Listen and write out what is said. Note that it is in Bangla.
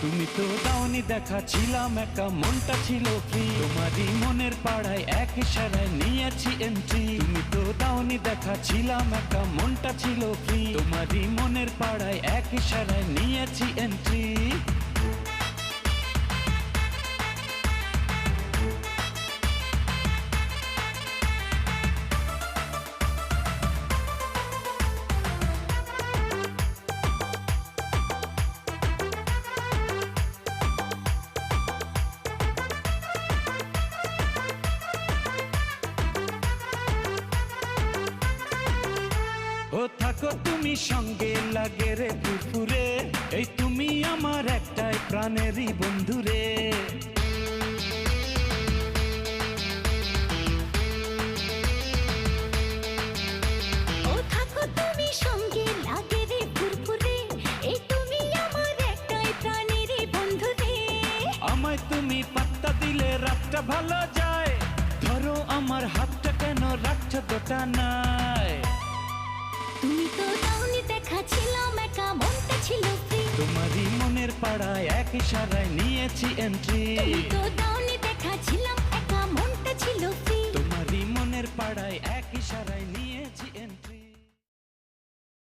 তুমি তো দাওনি দেখা, ছিলাম একা, মনটা ছিল ফ্রি। তোমারই মনের পাড়ায় এক ইশারায় নিয়েছি এন্ট্রি। তুমি তো দাওনি দেখা, ছিলাম একা, মনটা ছিল ফ্রি। তোমারই মনের পাড়ায় এক ইশারায় নিয়েছি এন্ট্রি। ও থাকো তুমি সঙ্গে, লাগে রে ফুরফুরে, এই তুমি আমার একটাই প্রাণেরই বন্ধুরে। ও থাকো তুমি সঙ্গে, লাগে রে ফুরফুরে, এই তুমি আমার একটাই প্রাণের বন্ধু রে। আমায় তুমি পাত্তা দিলে রাতটা ভালো যায়, ধরো আমার হাতটা কেন রাখছো গোটা নাই। তুমি তো দাওনি দেখা, ছিলাম একা, মনটা ছিল ফ্রি। তোমারই মনের পাড়ায় এক ইশারায় নিয়েছি এন্ট্রি। তুমি তো দাওনি